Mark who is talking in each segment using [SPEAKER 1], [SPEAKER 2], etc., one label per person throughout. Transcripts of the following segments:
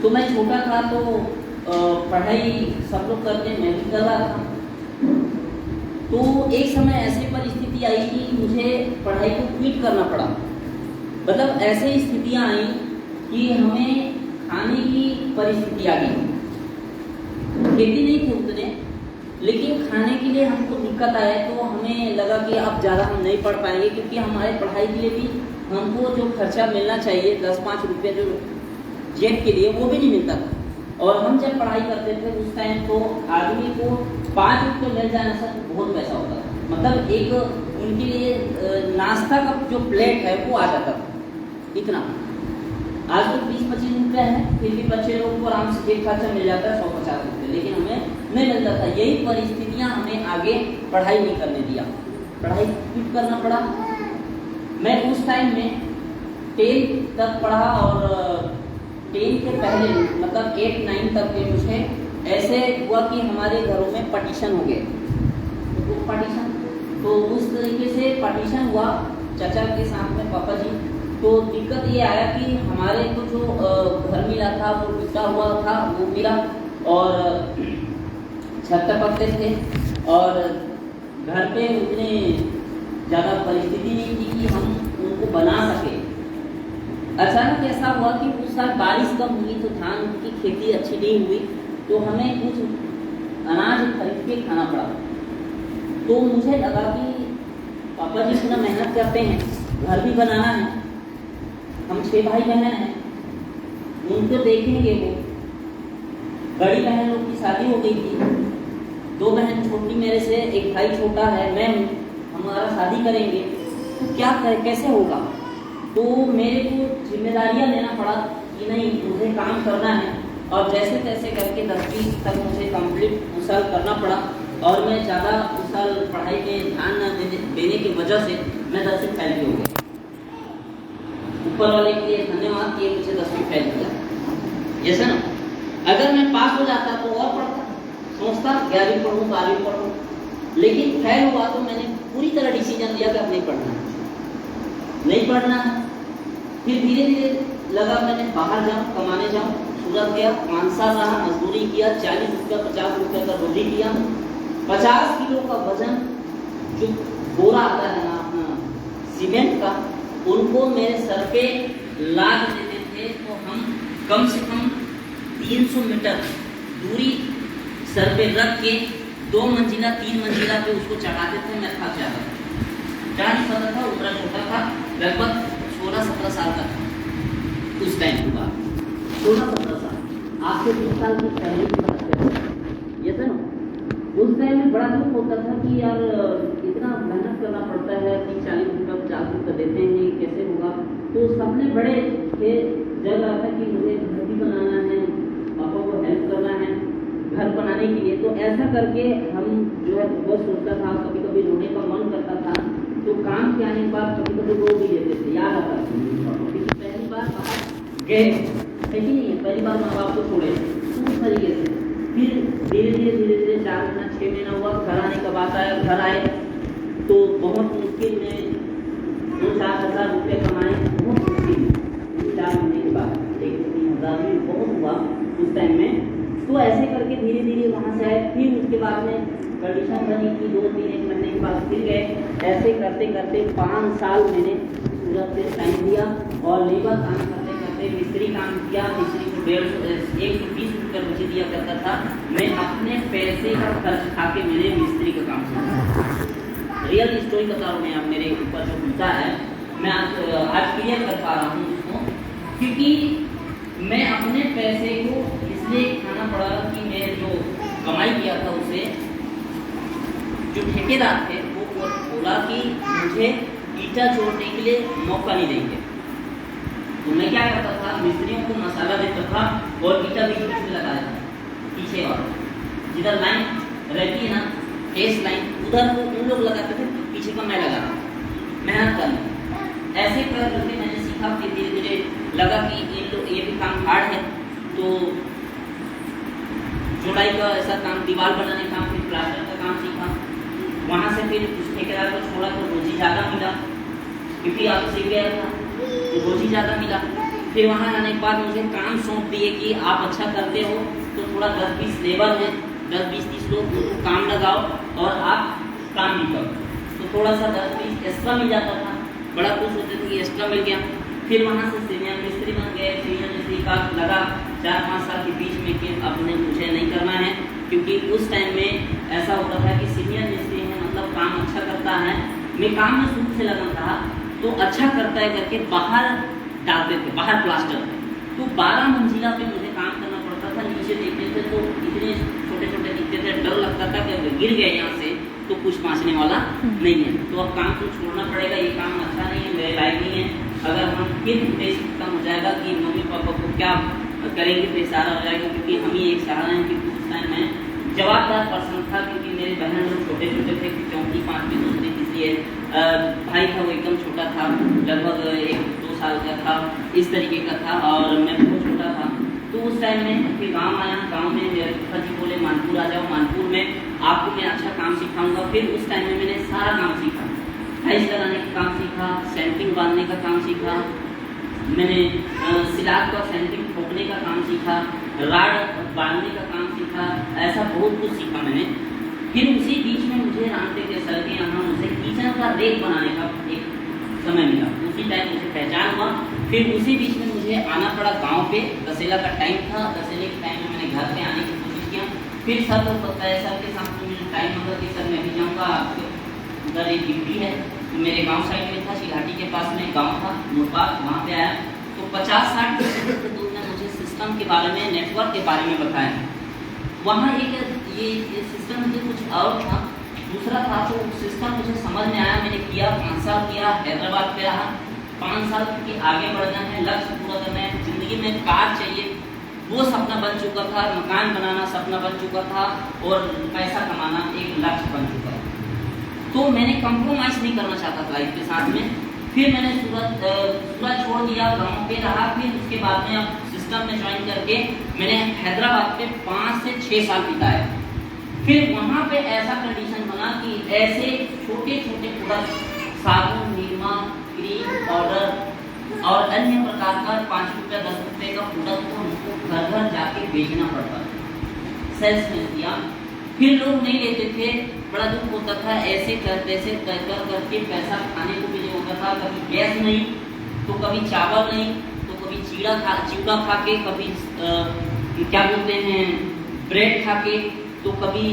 [SPEAKER 1] तो मैं छोटा था तो पढ़ाई सब लोग करते, मैं भी कर रहा था। तो एक समय ऐसी परिस्थिति आई कि मुझे पढ़ाई को क्विट करना पड़ा। मतलब ऐसे स्थितियां आई कि हमें खाने की परिस्थिति आ गई। खेती नहीं थे उतने, लेकिन खाने के लिए हमको दिक्कत आया। तो हमें लगा कि अब ज़्यादा हम नहीं पढ़ पाएंगे, क्योंकि हमारे पढ़ाई के लिए भी हमको जो खर्चा मिलना चाहिए 10-5 रुपये जो जेब के लिए, वो भी नहीं मिलता था। और हम जब पढ़ाई करते थे उस टाइम तो आदमी को 5 रुपये मिल जाना सर बहुत पैसा होता था। मतलब एक उनके लिए नाश्ता का जो प्लेट है वो आ जाता था इतना। आज तो 20-25 रुपये है, फिर भी बच्चे लोगों को आराम से एक खर्चा मिल जाता है 150 रुपये, लेकिन हमें नहीं मिलता था। यही परिस्थितियां हमें आगे पढ़ाई नहीं करने दिया, पढ़ाई क्विट करना पड़ा। मैं उस टाइम में 10 तक पढ़ा और 10 के पहले मतलब 8-9 तक के मुझे ऐसे हुआ कि हमारे घरों में पार्टीशन हो गए। तो पार्टीशन, तो उस तरीके से पार्टीशन हुआ चाचा के साथ में पापा जी। तो दिक्कत ये आया कि हमारे को जो घर मिला था वो टूटा हुआ था, वो मिला और छत पकते थे और घर पे उतने ज़्यादा परिस्थिति नहीं थी कि हम उनको बना सके। अचानक ऐसा हुआ कि उस साल बारिश कम हुई तो धान की खेती अच्छी नहीं हुई, तो हमें कुछ अनाज खरीद के खाना पड़ा। तो मुझे लगा कि पापा जी इतना मेहनत करते हैं, घर भी बनाना है, हम 6 भाई बहन हैं, उनको देखेंगे। वो बड़ी बहन लोग की शादी हो गई थी, 2 बहन छोटी मेरे से, एक भाई छोटा है, मैं हूँ, हमारा शादी करेंगे तो क्या करें, कैसे होगा। तो मेरे को जिम्मेदारियां लेना पड़ा कि नहीं मुझे काम करना है। और जैसे तैसे करके 10वीं तक मुझे कंप्लीट उस साल करना पड़ा। और मैं ज़्यादा उस साल पढ़ाई में ध्यान न देने की वजह से मैं 10वीं फेल भी हो गया। ऊपर वाले के लिए धन्यवाद कि मुझे 10वीं फेल किया। जैसे ना अगर मैं पास हो जाता तो और पढ़ता, सोचता 11वीं पढ़ूँ 12वीं पढ़ूँ, लेकिन फेल हुआ तो मैंने पूरी तरह डिसीजन लिया कि अब नहीं पढ़ना है, नहीं पढ़ना है। फिर धीरे धीरे लगा मैंने बाहर जाऊँ, कमाने जाऊँ। सूरत गया, 5 साल रहा, मजदूरी किया, 40 रुपये 50 रुपये का रोजी किया। 50 किलो का वजन जो बोरा आता है ना अपना सीमेंट का, उनको मेरे सर पे लाद देते थे। तो हम कम से कम 300 मीटर दूरी सर पे रख के 2 मंजिला 3 मंजिला पे उसको चढ़ाते थे। मैं थक जाता था, चढ़ा नहीं पाता था, उतना छोटा था, लगभग 16-17 साल का था उस टाइम की बात। 16-17 साल, आज से 2 साल की पहले की बात है ये था ना। उस टाइम में बड़ा दुख होता था कि यार इतना मेहनत करना पड़ता है, 30-40 रुपये 50 रुपये देते हैं, कैसे होगा। तो सपने बड़े थे, जब रहा था कि मुझे घर भी बनाना है, पापा को हेल्प करना है घर बनाने के लिए। तो ऐसा करके हम जो है बहुत सोचता था, कभी कभी रोने का मन करता था। तो काम के आने के बाद कभी कभी रो भी लेते थे, याद आता था क्योंकि पहली बार बाहर गए है कि नहीं, पहली बार माँ बाप को छोड़े उस तरीके से। फिर धीरे धीरे 4 महीना 6 महीना हुआ, घर आने का बात आया। घर आए तो बहुत मुश्किल में 2-4 हज़ार रुपये कमाए, बहुत मुश्किल 4 महीने के बाद 1-3 हज़ार भी बहुत हुआ उस टाइम में। तो ऐसे करके धीरे धीरे वहाँ से आए। फिर उसके बाद में कंडीशन बनी कि 2-3 महीने के बाद फिर गए। ऐसे करते करते 5 साल मैंने सूरत से टाइम दिया और लेबर काम करते करते मिस्त्री काम किया। मिस्त्री को 120 रुपये मुझे दिया करता था। मैं अपने पैसे का खर्च खा के मैंने मिस्त्री का काम किया। रियल स्टोरी बता रहा हूँ मैं, आप मेरे ऊपर जो घुसा है मैं आज क्लियर कर पा रहा हूँ उसको, क्योंकि मैं अपने पैसे को इसलिए खाना पड़ा कि मैं जो कमाई किया था उसे जो ठेकेदार थे वो बोला कि मुझे ईटा जोड़ने के लिए मौका नहीं देंगे। तो मैं क्या करता था, मिस्त्रियों को मसाला देता था और ईटा भी बीच में लगा देता था। पीछे वाला जिधर लाइन रहती है ना, फेस लाइन, उधर वो उन लोग लगाते थे, पीछे का मैं लगाता, मेहनत करना। ऐसे करके मैंने सीखा। फिर धीरे धीरे लगा कि ये भी काम हार्ड है, तो जोड़ाई का ऐसा काम, दीवार बनाने का काम, फिर प्लास्टर का काम सीखा। वहाँ से फिर उस ठेकेदार को छोड़ा तो रोजी ज़्यादा मिला, क्योंकि आप सीख गया था तो रोजी ज़्यादा मिला। फिर वहाँ आने के बाद मुझे काम सौंप दिए कि आप अच्छा करते हो तो थोड़ा 10-20 लेबर हैं, 10-20-30 लोग, उनको काम लगाओ और आप काम भी करो। तो थोड़ा सा 10-20 एक्स्ट्रा मिल जाता था, बड़ा खुश होते थे कि एक्स्ट्रा मिल गया। फिर वहाँ से सीनियर मिस्त्री बन गए। सीनियर मिस्त्री का लगा 4-5 साल के बीच में कि अब मुझे नहीं करना है, क्योंकि उस टाइम में ऐसा होता था कि सीनियर मिस्त्री है मतलब काम अच्छा करता है। मैं काम में शुरू से लगन था, तो अच्छा करता है करके बाहर डालते थे, बाहर प्लास्टर पे। तो 12 मंजिला पे मुझे काम करना पड़ता था। नीचे देखते थे तो इतने छोटे छोटे दिखते थे, डर लगता था कि अगर गिर गए यहाँ से तो कुछ पहुँचने वाला नहीं है। तो अब काम को छोड़ना पड़ेगा, ये काम अच्छा नहीं है, मेरे लायक नहीं है। अगर हम फिर देश खत्म हो जाएगा कि मम्मी पापा को क्या करेंगे, तो सहारा हो जाएगा, क्योंकि हम ही एक सहारा हैं। क्योंकि उस टाइम में जवाबदार पर्सन था, क्योंकि मेरे बहन लोग छोटे छोटे थे, 4वीं 5वीं 2वीं तीसरी भाई था वो एकदम छोटा था, लगभग 1-2 साल का था, इस तरीके का था, और मैं बहुत छोटा था। तो उस टाइम में फिर गाँव आया। गाँव में मेरे पिता जी बोले मानपुर आ जाओ, मानपुर में आपको मैं अच्छा काम सिखाऊंगा। फिर उस टाइम में मैंने सारा काम सीखा, टाइल्स लगाने का काम सीखा, सेंटिंग बांधने का काम सीखा, मैंने सिलाट का सेंटिंग ठोकने का काम सीखा, राड बांधने का काम सीखा, ऐसा बहुत कुछ सीखा मैंने। फिर उसी बीच में मुझे रामदेव के सर के यहाँ मुझे किचन का रेक बनाने का एक समय मिला, उसी टाइम मुझे पहचान हुआ। फिर उसी बीच में मुझे आना पड़ा गांव पे, दशहरा का टाइम था। दशहरे के टाइम में मैंने घर पे आने की कोशिश किया। फिर सर को पता है, सर के साथ मुझे टाइम होगा कि सर मैं भी जाऊँगा, उधर एक ड्यूटी है। तो मेरे गांव साइड में था, शिलाटी के पास में गांव था मोरबाग, वहाँ पे आया। तो 50-60 किलोमीटर दूर में मुझे सिस्टम के बारे में, नेटवर्क के बारे में बताया। वहाँ एक ये सिस्टम मुझे कुछ और था, दूसरा था। तो सिस्टम मुझे समझ में आया, मैंने किया, 5 साल किया, हैदराबाद पे रहा। 5 साल के आगे बढ़ना है, लक्ष्य पूरा करना है, ज़िंदगी में कार चाहिए, वो सपना बन चुका था, मकान बनाना सपना बन चुका था, और पैसा कमाना एक लक्ष्य बन चुका था। तो मैंने कंप्रोमाइज़ नहीं करना चाहता था लाइफ के साथ में। फिर मैंने सूरत छोड़ दिया, गाँव पे रहा। फिर उसके बाद में अब सिस्टम में ज्वाइन करके मैंने हैदराबाद पे 5 से 6 साल बिताए। फिर वहाँ पे ऐसा कंडीशन बना कि ऐसे छोटे छोटे प्रोडक्ट, साबुन, निरमा, क्रीम, पाउडर और अन्य प्रकार का 5 रुपये 10 रुपये का प्रोडक्ट को हमको घर घर जाके बेचना पड़ता था। सेल्स में किया, फिर लोग नहीं लेते थे, बड़ा दुख होता था। ऐसे करके पैसा खाने को भी नहीं होता था। कभी गैस नहीं, तो कभी चावल नहीं, तो कभी चिड़ा खा के, कभी क्या बोलते हैं ब्रेड खा के, तो कभी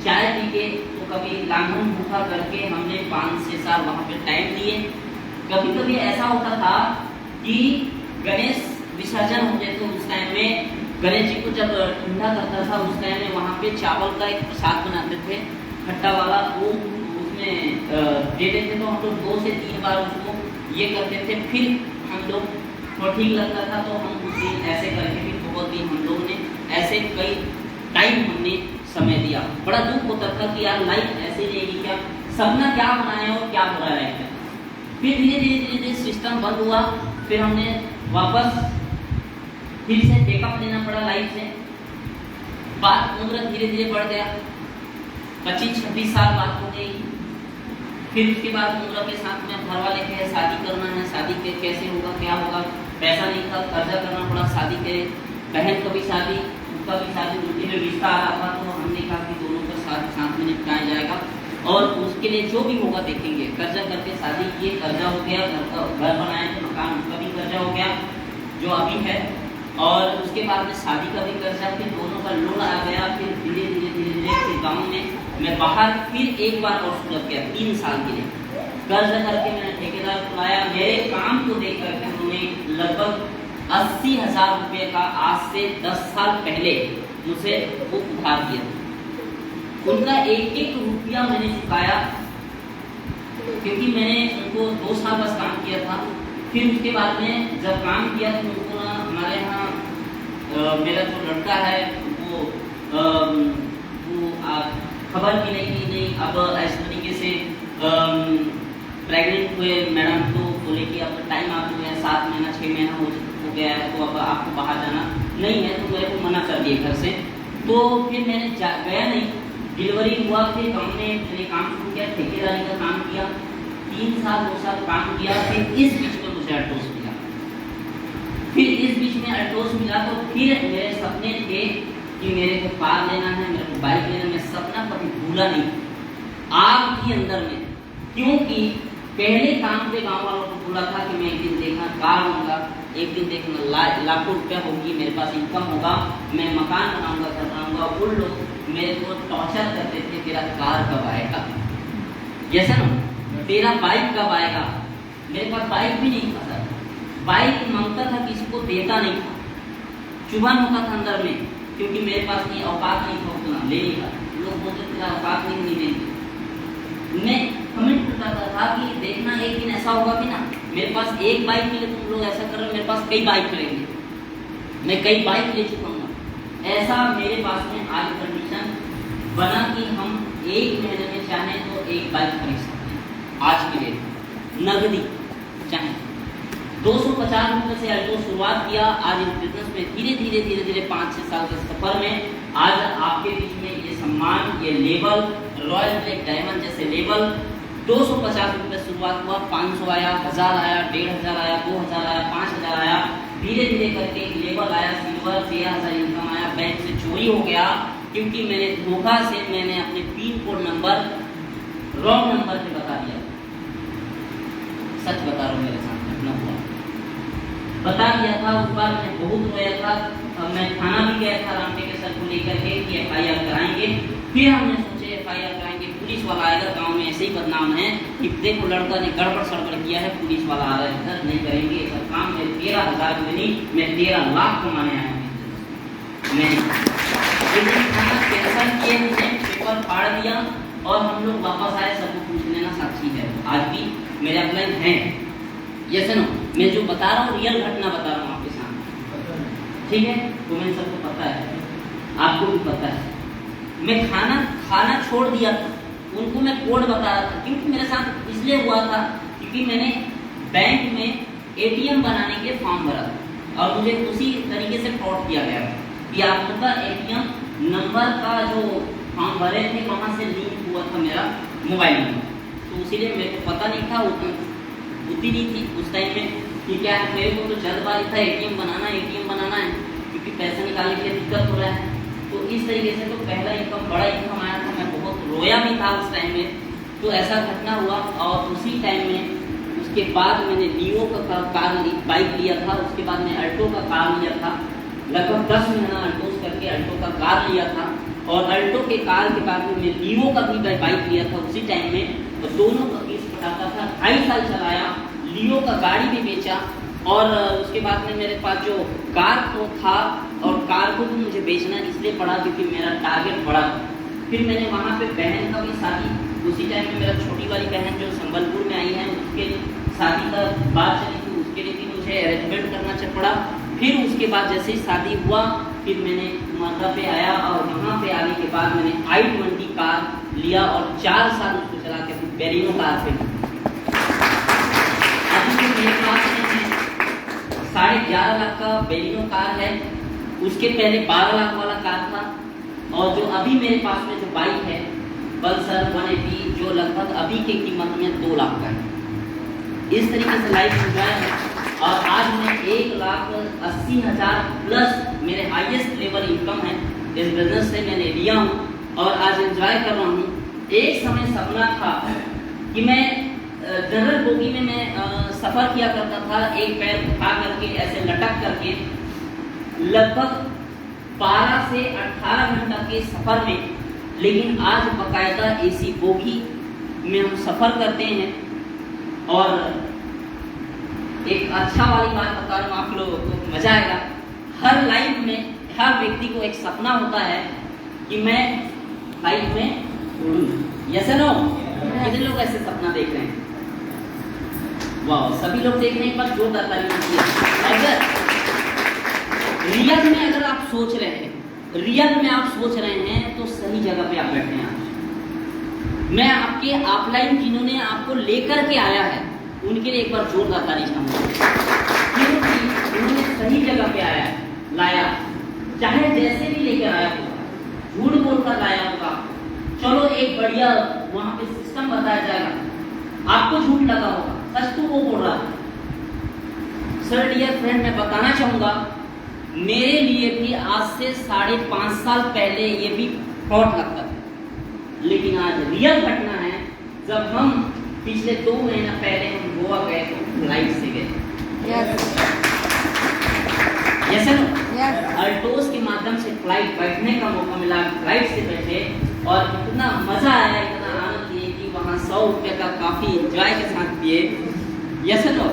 [SPEAKER 1] चाय पी के, तो कभी लांघन भूखा करके हमने 5-6 साल वहाँ पे टाइम दिए। कभी कभी ऐसा होता था कि गणेश विसर्जन होते थे, उस टाइम में गणेश जी को जब ठंडा करता था, उस टाइम में वहाँ पे चावल का एक प्रसाद बनाते थे खट्टा वाला, वो उसमें देते थे। तो हम लोग 2 से 3 बार उसको ये करते थे। फिर हम लोग को ठीक लगता था तो हम उस दिन ऐसे करके भी बहुत दिन हम लोगों ने ऐसे कई टाइम हमने समय दिया। बड़ा दुख होता था कि यार लाइफ ऐसे रहेगी क्या, सपना क्या बनाए और क्या हो रहा है लाइफ में। फिर धीरे धीरे सिस्टम बंद हुआ। फिर हमने वापस फिर से बैकअप लेना पड़ा लाइफ से। बात उम्र धीरे धीरे बढ़ गया, 25-26 साल बात हो गई। फिर उसके बाद उम्र के साथ में घर वाले कहे शादी करना है, शादी के कैसे होगा, क्या होगा, पैसा नहीं था, कर्जा करना पड़ा शादी के। बहन का भी शादी, उसका भी शादी, उनके में रिश्ता आ रहा था। तो हमने कहा कि दोनों का साथ में निपटाया जाएगा और उसके लिए जो भी होगा देखेंगे। कर्जा करके शादी किए, कर्जा हो गया, घर बनाए थे मकान, उसका भी कर्जा हो गया जो अभी है। और उसके बाद में शादी का भी कर्जा, फिर दोनों का लोन आ गया। फिर धीरे धीरे फिर गाँव में मैं बाहर फिर एक बार और सूरत गया 3 साल के लिए। कर्ज करके मैंने ठेकेदार बुलाया। मेरे काम को देख करके उन्होंने लगभग 80,000 रुपये का आज से 10 साल पहले मुझे वो उधार दिया। उनका एक रुपया मैंने चुकाया, क्योंकि मैंने उनको 2 साल बस काम किया था। फिर उसके बाद में जब काम किया तो उनको ना हमारे यहाँ मेरा जो लड़का है वो खबर भी नहीं अब इस तरीके से प्रेग्नेंट हुए मैडम, तो बोले कि अब टाइम आप हुए 7 महीना 6 महीना हो गया है, तो अब आपको बाहर जाना नहीं है। तो मेरे को मना कर दिए घर से। तो फिर मैंने गया नहीं, डिलीवरी हुआ। फिर गाँव में मैंने काम शुरू किया, ठेकेदारी का काम किया। 3 साल 2 साल काम किया। फिर इस बीच में मुझे अटोस मिला। फिर इस बीच में अल्टोस मिला, तो फिर मेरे सपने थे कि मेरे को कार लेना है, मेरे को बाइक लेना है। मैं सपना कभी भूला नहीं, आग थी अंदर में, क्योंकि पहले काम पे गांव वालों को बोला था कि मैं एक दिन देखना कार लूंगा, एक दिन देखना लाखों रुपया होगी मेरे पास, इनकम होगा, मैं मकान बनाऊंगा, घर बनाऊंगा। उन लोग मेरे को टॉर्चर करते थे, तेरा कार कब आएगा, जैसा ना तेरा बाइक कब आएगा। मेरे पास बाइक भी नहीं था सर, बाइक मांगता था, किसी को देता नहीं था, चुभन होता था अंदर में, क्योंकि मेरे पास नहीं औकात नहीं था उतना लेने का। लोग बोलते तेरा औकात नहीं देंगे। मैं कमेंट करता था कि देखना एक दिन ऐसा होगा कि ना मेरे पास एक बाइक मिले, तुम लोग ऐसा कर रहे हो, मेरे पास कई बाइक मिलेंगे, मैं कई बाइक ले चुका हूँ। ऐसा मेरे पास में आज कंडीशन बना कि हम एक महीने में चाहें तो एक बाइक खरीद सकते हैं। आज के लिए नगदी चाहे 250 रुपये से अल्टो शुरुआत किया, आज इस बिजनेस में धीरे धीरे 5-6 साल के सफर में आज आपके बीच में ये सम्मान, ये लेवल, रॉयल ब्लैक डायमंड जैसे लेवल 250 रुपये शुरुआत हुआ, 500 आया, 1000 आया, 1500 आया, 2000 आया, 5000 आया, धीरे करके लेवल आया सिल्वर, 13,000 इनकम आया। बैंक से चोरी हो गया क्योंकि मैंने धोखा से मैंने अपने pin code number wrong number पे बता दिया। सच बता रहा हूँ, मेरे साथ घटना हुआ, बता दिया था। उस बार मैं बहुत रोया था, मैं थाना भी गया था रामटे के सर को लेकर के कि FIR कराएंगे। फिर हमने सोचे FIR कराएंगे, पुलिस वाला आएगा, गांव में ऐसे ही बदनाम है कि देखो लड़का ने गड़बड़ सड़बड़ किया है, पुलिस वाला आ रहा है इधर, नहीं करेंगे ये सब काम। मैं 13,000 नहीं, मैं 13 लाख कमाने आया हूँ। मैं टेंशन किए, पेपर फाड़ दिया और हम लोग वापस आए, सबको पूछ लेना, साक्षी है आज भी मेरे अपलाइन है। ये सुनो, मैं जो बता रहा हूँ रियल घटना बता रहा हूँ आपके सामने, ठीक है? तो मैंने सबको पता है, आपको भी पता है। मैं खाना छोड़ दिया था, उनको मैं कोड बता रहा था, क्योंकि मेरे साथ इसलिए हुआ था क्योंकि मैंने बैंक में ATM बनाने के फॉर्म भरा था और मुझे उसी तरीके से फ्रॉड किया गया कि आप लोग का ATM नंबर का जो फॉर्म भरे थे वहाँ से लिंक हुआ था मेरा मोबाइल नंबर, तो इसीलिए मेरे को पता नहीं था, उतनी नहीं थी उस टाइम में कि क्या है। मेरे को तो जल्दबाजी था, ATM बनाना है क्योंकि पैसा निकालने के लिए दिक्कत हो रहा है। तो इस तरीके से तो पहला इनकम, बड़ा इनकम आया था, मैं बहुत रोया भी था उस टाइम में। तो ऐसा घटना हुआ और उसी टाइम में उसके बाद मैंने लियो का बाइक लिया था, उसके बाद मैं अल्टो का कार लिया था, लगभग 10 महीना अल्टोस करके अल्टो का कार लिया था। और अल्टो के कार के बाद में मैं लियो का भी बाइक लिया था उसी टाइम में, और दोनों का केस पटाता था। 2.5 साल चलाया, लियो का गाड़ी भी बेचा और उसके बाद में मेरे पास जो कार तो था, और कार को भी मुझे बेचना इसलिए पड़ा क्योंकि मेरा टारगेट बड़ा था। फिर मैंने वहाँ पे बहन का भी शादी, उसी टाइम में मेरा छोटी वाली बहन जो संबलपुर में आई है उसके शादी का बात चली थी, उसके लिए भी मुझे अरेंजमेंट करना पड़ा। फिर उसके बाद जैसे ही शादी हुआ फिर मैंने माता पे आया और वहाँ पे आने के बाद मैंने i20 कार लिया और 4 साल उसको चला के बेरिनो कार पे। अभी जो मेरे पास में 11.5 लाख का बेरिनो कार है, उसके पहले 12 लाख वाला कार था, और जो अभी मेरे पास में जो बाइक है पल्सर 180 जो लगभग अभी की कीमत में 2 लाख का है। इस तरीके से लाइफ एंजॉय है और आज मैं 1,80,000 प्लस मेरे हाईएस्ट लेवल इनकम है इस बिजनेस से मैंने लिया हूँ और आज एंजॉय कर रहा हूँ। एक समय सपना था कि मैं जनरल बोगी में मैं सफ़र किया करता था, एक पैर उठा करके ऐसे लटक करके लगभग 12 से 18 घंटा के सफ़र में, लेकिन आज बाकायदा AC बोगी में हम सफ़र करते हैं। और एक अच्छा वाली बात बता रहा हूँ आप लोगों को, मजा आएगा। हर लाइफ में हर व्यक्ति को एक सपना होता है कि मैं लाइफ में उड़ूं। Yes no? कितने लोग ऐसे सपना देख रहे हैं? वाह, सभी लोग देख रहे हैं, पर जोरदार ताली दीजिए। अगर रियल में अगर आप सोच रहे हैं, रियल में आप सोच रहे हैं तो सही जगह पे आप बैठे हैं। आज मैं आपके ऑफलाइन जिन्होंने आपको लेकर के आया है उनके लिए एक बार जोरदार ताली चाहूंगा, क्योंकि उन्होंने सही जगह पे आया है, लाया, चाहे जैसे भी लेकर आया होगा, झूठ बोलकर लाया होगा, चलो एक बढ़िया वहां पे सिस्टम बताया जाएगा, आपको झूठ लगा होगा, सच तो वो बोल रहा है, सर डियर फ्रेंड, मैं बताना चाहूँगा मेरे लिए भी आज से 5.5 साल पहले ये भी फ्रॉड लगता था, लेकिन आज रियल घटना है। जब हम पिछले 2 महीना पहले हम गोवा गए तो फ्लाइट से गए, अल्टोस के माध्यम से फ्लाइट बैठने का मौका मिला, फ्लाइट से बैठे और इतना मजा आया, इतना आनंद लिए कि वहाँ 100 रुपये का काफी एंजॉय के साथ पिए। यस नो,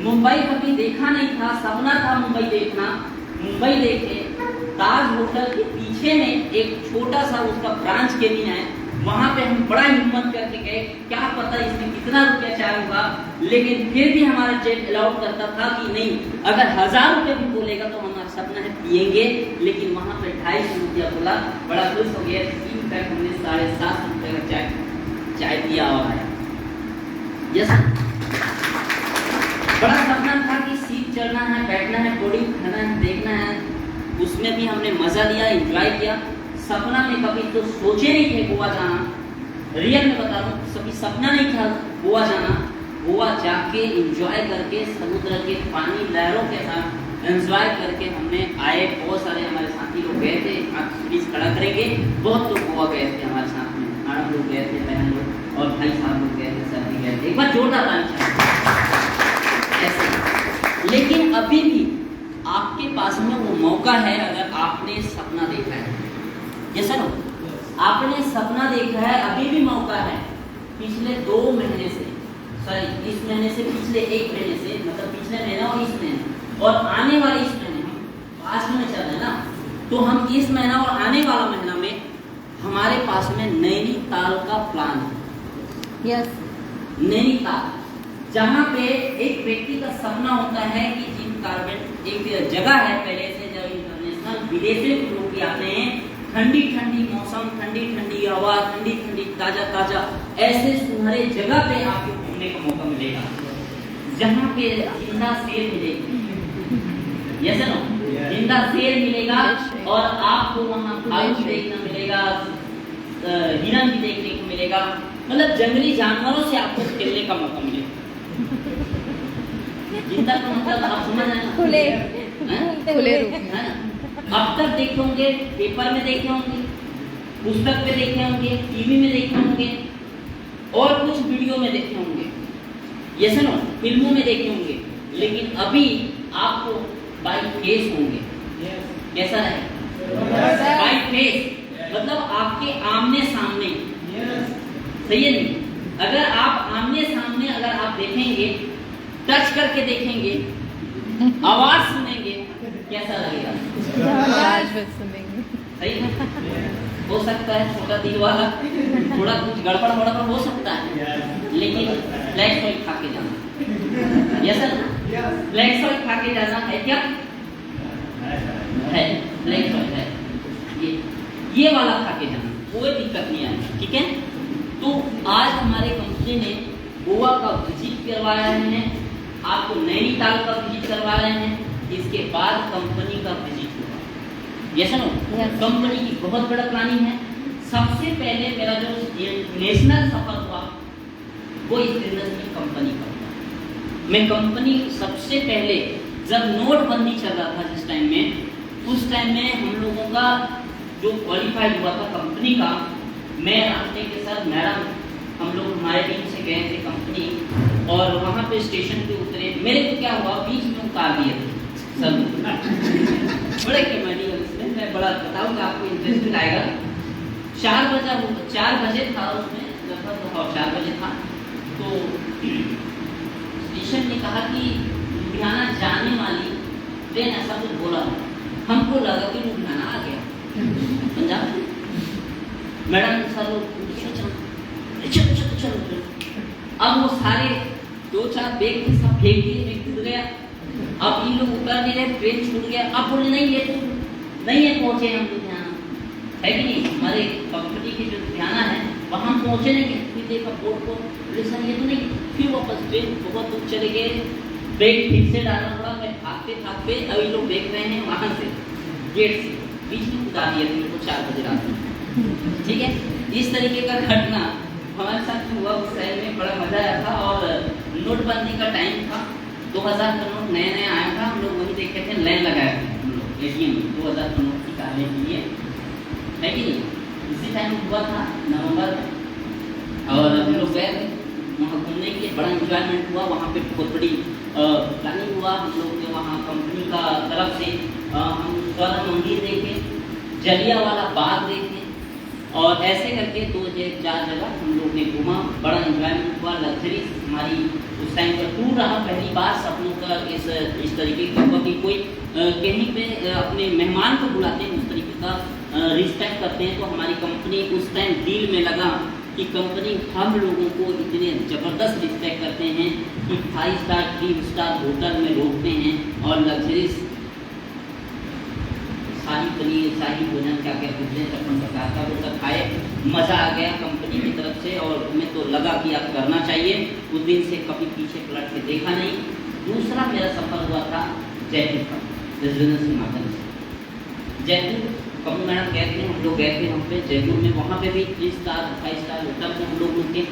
[SPEAKER 1] मुंबई कभी देखा नहीं था, सपना था मुंबई देखना। मुंबई देखे, ताज होटल के पीछे में एक छोटा सा उसका ब्रांच केबिन है, वहां पे हम बड़ा हिम्मत करके गए, क्या पता इसमें कितना रुपया चार्ज होगा, लेकिन फिर भी हमारा जेट अलाउड करता था कि नहीं, अगर 1000 रुपये भी बोलेगा तो हमारा सपना है पिएंगे, लेकिन वहां पे 250 रुपया बोला, बड़ा खुश हो गया। 3 पैक हमने 7.5 रुपये का चाय पिया और आया। यस, बड़ा सपना था कि सीट चढ़ना है, बैठना है, बोर्डिंग खाना है, देखना है, उसमें भी हमने मजा लिया, एंजॉय किया। सपना में कभी तो सोचे नहीं थे गोवा जाना, रियल में बता रहा हूँ, कभी सपना नहीं था गोवा जाना। गोवा जाके एंजॉय करके समुद्र के पानी लहरों के साथ एंजॉय करके हमने आए। बहुत सारे हमारे साथी लोग गए थे, आप प्लीज खड़ा करेंगे, बहुत लोग गोवा गए थे हमारे साथ में, मैडम लोग गए थे, बहन लोग और भाई साहब लोग गए थे, सर भी गए थे। एक बार जोरदार ताली ऐसे। लेकिन अभी भी आपके पास में वो मौका है, अगर आपने सपना देखा है, ये सर आपने सपना देखा है, अभी भी मौका है। पिछले 2 महीने से, सॉरी इस महीने से पिछले 1 महीने से, मतलब पिछले महीना और इस महीने और आने वाले इस महीने में, पास में चल रहे ना, तो हम इस महीना और आने वाला महीना में हमारे पास में नैनीताल का प्लान है। यस, नैनीताल, जहाँ पे एक व्यक्ति का सपना होता है कि जिम कार्बेट एक जगह है पहले से, जब इंटरनेशनल विदेशी लोग आते हैं, ठंडी ठंडी मौसम, ठंडी ठंडी हवा, ठंडी ठंडी ताजा ताजा ऐसे सुनहरे जगह पे आपको घूमने का मौका मिलेगा, जहाँ पे जिंदा शेर मिलेगा। यस नो, जिंदा शेर मिलेगा और आपको वहाँ भालू देखना मिलेगा, हिरन भी देखने को मिलेगा, मतलब जंगली जानवरों से आपको खेलने का मौका मिलेगा। जिंदा का मतलब आप समझ रहे हैं, खुले रूप में। अब तक देखे होंगे, पेपर में देखे होंगे, पुस्तक में देखे होंगे, टीवी में देखे होंगे और कुछ वीडियो में देखे होंगे, यस नो, फिल्मों में देखे होंगे, लेकिन अभी आपको बाय फेस होंगे। कैसा है? बाय फेस, मतलब आपके आमने सामने। सही है नहीं? अगर आप आमने सामने अगर आप देखेंगे, टच करके देखेंगे, आवाज सुनेंगे, कैसा लगेगा? सही है? हो सकता है छोटा दिल वाला, थोड़ा कुछ गड़बड़ हो सकता है, लेकिन फ्लैट सॉइल खा के जाना। यस सर, फ्लैट सॉइल खा के जाना है क्या? है, फ्लैट सॉइल है, ये वाला खा के जाना, कोई दिक्कत नहीं आएगी। ठीक है, तो आज हमारे कंपनी ने गोवा का विजिट करवा रहे हैं, आपको नैनीताल का विजिट करवा रहे हैं, इसके बाद कंपनी का विजिट होगा। यस नो, कंपनी की बहुत बड़ा प्लानिंग है। सबसे पहले मेरा जो नेशनल सफर हुआ वो इस बिजनेस में कंपनी का हुआ। मैं कंपनी सबसे पहले जब नोटबंदी चल रहा था जिस टाइम में, उस टाइम में हम लोगों का जो क्वालिफाइड हुआ था कंपनी का, मैं रास्ते के साथ मैडम, हम लोग हमारे टीम से गए थे कंपनी, और वहाँ पे स्टेशन पे उतरे। मेरे को क्या हुआ, बीच में उतार दिए थे सब बड़े कॉमेडी है उसमें, मैं बड़ा बताऊंगा आपको, इंटरेस्टिंग आएगा। 4 बजे था उसमें, लगभग 4 बजे था, तो स्टेशन ने कहा कि लुधियाना जाने वाली ट्रेन, ऐसा कुछ बोला। हमको लगा कि लुधियाना आ गया पंजाब। मैडम सर चलो, अब वो सारे 2-4 बैग थे, सब फेंक दिए, मैं कूद गया। अब इन लोग उतर नहीं रहे, ट्रेन छूट गया। अब बोले नहीं, ये तो नहीं है, पहुंचे हम लुधियाना, है कि नहीं? हमारे कंपनी की जो लुधियाना है वहाँ पहुंचे नहीं, फिर देखा बोर्ड को, सर ये तो नहीं। फिर वापस ट्रेन बहुत दूर चले गए, बैग फिर से डालना पड़ा। मैं भागते भागते, अभी लोग देख रहे हैं वहाँ से गेट से बीच में उतार दिया तो 4 बजे रात में। ठीक है, इस तरीके का घटना हमारे साथ हुआ। उस टाइम में बड़ा मजा आया था, और नोटबंदी का टाइम था, 2000 का नोट नया नया आया था, हम लोग वही देखे थे, लाइन लगाए थे हम लोग एटीएम में 2000 का नोट निकालने के लिए, है कि नहीं। इसी टाइम हुआ था नवंबर में, और हम लोग गए थे वहाँ घूमने के लिए, बड़ा इंजॉयमेंट हुआ वहाँ पे, बहुत बड़ी प्लानिंग हुआ हम लोग के वहाँ कंपनी का तरफ से। हम स्वर्ण मंदिर देखे, जलियांवाला बाग देखे, और ऐसे करके 2-4 जगह हम लोग ने घूमा, बड़ा इंजॉयमेंट हुआ, लग्जरी हमारी उस टाइम का टूर रहा। पहली बार सब लोग का इस तरीके का हुआ कि कोई कहीं पे अपने मेहमान को बुलाते हैं, उस तरीके का रिस्पेक्ट करते हैं। तो हमारी कंपनी उस टाइम डील में लगा कि कंपनी हम लोगों को इतने ज़बरदस्त रिस्पेक्ट करते हैं कि 5 स्टार 3 स्टार होटल में रोकते हैं, और लग्जरी शाही पनीर, शाही भोजन, क्या क्या पूछते 56 प्रकार का, वो सब खाए, मज़ा आ गया कंपनी की तरफ से। और हमें तो लगा कि आप करना चाहिए, उस दिन से कभी पीछे पलट के देखा नहीं। दूसरा मेरा सफ़र हुआ था जयपुर का, बिजनेस के माध्यम से। जयपुर कभी मैडम गए थे, हम लोग गए थे वहाँ पे जयपुर में, वहाँ पे भी 3 स्टार 5 स्टार होटल में हम लोग रुके।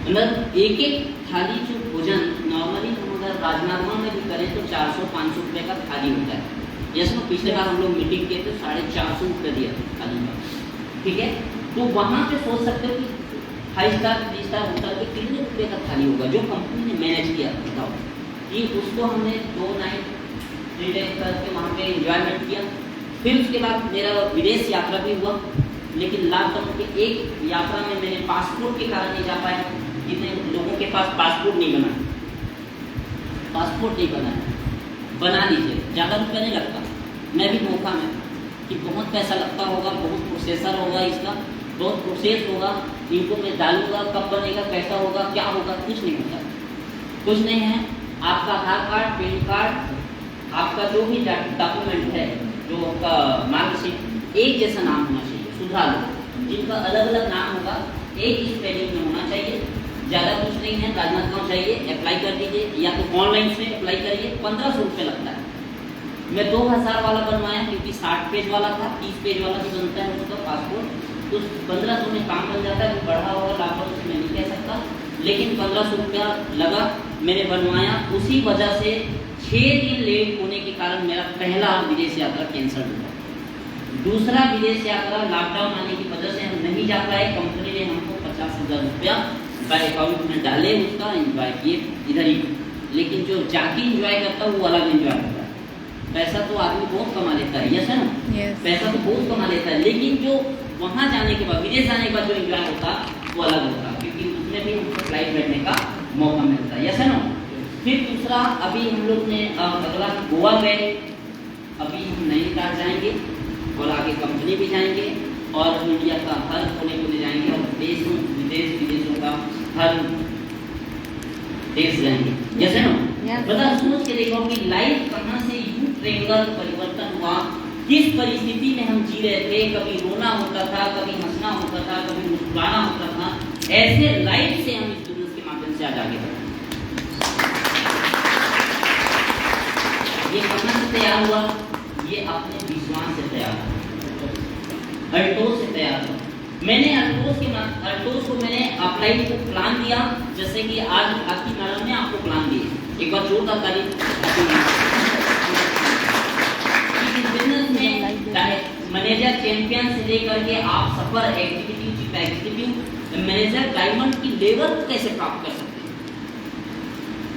[SPEAKER 1] मतलब एक एक थाली जो भोजन नॉर्मली हम अगर राजनांदगांव में भी करें तो 400-500 रुपये का थाली होता है। जैसे पिछले बार हम लोग मीटिंग किए थे 450 रुपये दिया थाली का, ठीक है। तो वहाँ पे सोच सकते हो कि 5 स्टार 3 स्टार होटल पे कितने रुपये का थाली होगा, जो कंपनी ने मैनेज किया। बताओ कि उसको हमने 2 नाइट 3 डे करके वहाँ पे इंजॉयमेंट किया। फिर उसके बाद मेरा विदेश यात्रा भी हुआ, लेकिन लॉकडाउन के एक यात्रा में मैंने पासपोर्ट के कारण नहीं जा पाया। जितने लोगों के पास पासपोर्ट नहीं बना, पासपोर्ट नहीं बना लीजिए, ज़्यादा रुपया नहीं लगता। मैं भी मौका में कि बहुत पैसा लगता होगा, बहुत प्रोसेसर होगा, इसका बहुत प्रोसेस होगा, इनको मैं डालूंगा, कब बनेगा, कैसा होगा, क्या होगा, कुछ नहीं होता, कुछ नहीं है। आपका आधार कार्ड, पैन कार्ड, आपका जो भी डॉक्यूमेंट है, जो आपका मार्कशीट, एक जैसा नाम होना चाहिए। सुधार जिनका अलग अलग नाम होगा, एक ही स्पेलिंग में होना चाहिए, ज़्यादा कुछ नहीं है। राजनांदगांव चाहिए, अप्लाई कर दीजिए, या तो ऑनलाइन से अप्लाई करिए, 1500 रुपये लगता है। मैं 2000 वाला बनवाया क्योंकि 60 पेज वाला था, 30 पेज वाला भी बनता है उसका पासपोर्ट, तो 1500 में काम बन जाता है। बढ़ा हुआ लॉकडाउन से मैं नहीं कह सकता, लेकिन 1500 रुपया लगा, मैंने बनवाया। उसी वजह से 6 दिन लेट होने के कारण मेरा पहला विदेश यात्रा कैंसिल हुआ। दूसरा विदेश यात्रा लॉकडाउन आने की वजह से हम नहीं जा पाए। कंपनी ने हमको 50,000 रुपया बैंक अकाउंट में डाले, उसका एंजॉय किए इधर ही। लेकिन जो जाके एंजॉय करता है वो अलग एंजॉय करता है। पैसा तो आदमी बहुत कमा लेता है, यस है ना, पैसा तो बहुत कमा लेता है, लेकिन जो वहाँ जाने के बाद, विदेश जाने के बाद जो एंजॉय होता है वो अलग होता है, क्योंकि उसमें भी हमको फ्लाइट बैठने का मौका मिलता है, यस है ना। फिर दूसरा, अभी हम लोग ने अगला गोवा गए, अभी हम नैनीताल जाएंगे और आगे कंपनी भी जाएंगे, और इंडिया का हर कोने कोने जाएंगे, और देशों विदेशों का हर देश जाएंगे, जैसे ना। बता सोच के देखो कि लाइफ कहाँ से यूं ट्रेंगल परिवर्तन हुआ, किस परिस्थिति में हम जी रहे थे। कभी रोना होता था, कभी हंसना होता था, कभी मुस्कुराना होता था। ऐसे लाइफ से हम इस बिजनेस के माध्यम से आज आगे बढ़े। ये कहाँ से तैयार हुआ? ये अपने विश्वास से तैयार हुआ, अल्टोस से तैयार हुआ। मैंने अल्टोस को मैंने अप्लाई को प्लान दिया, जैसे कि आज आपकी मैडम ने आपको प्लान दिए। एक बार जोरदार तारीफ। बिजनेस में मैनेजर चैंपियन से लेकर के आप sapphire executive, chief executive manager, diamond की लेवल कैसे प्राप्त कर सकते हैं।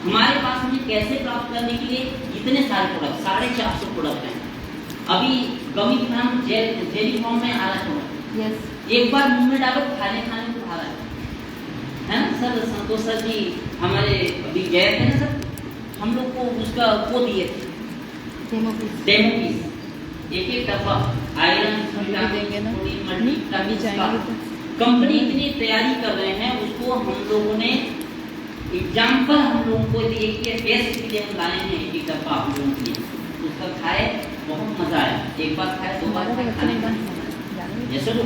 [SPEAKER 1] हमारे पास में कैसे प्राप्त करने के लिए इतने सारे प्रोडक्ट, 450 प्रोडक्ट हैं। अभी गमी नाम जेली फॉर्म में आ रहा है, एक बार मुंह में डालो, खाने को खा रहा है ना सर। संतोष सर जी हमारे अभी गए थे ना सर, हम लोग को उसका वो दिए थे डेमो पीस, एक डब्बा आयरन कंपनी इतनी तैयारी कर रहे हैं, उसको हम लोगों ने एग्जाम्पल हम लोगों को एक टेस्ट के लिए हम लाए हैं। एक डब्बा आप लोगों के लिए उसका खाए, बहुत मजा आया। एक बार खाए, 2 बार खाए, खाने का जैसे तो।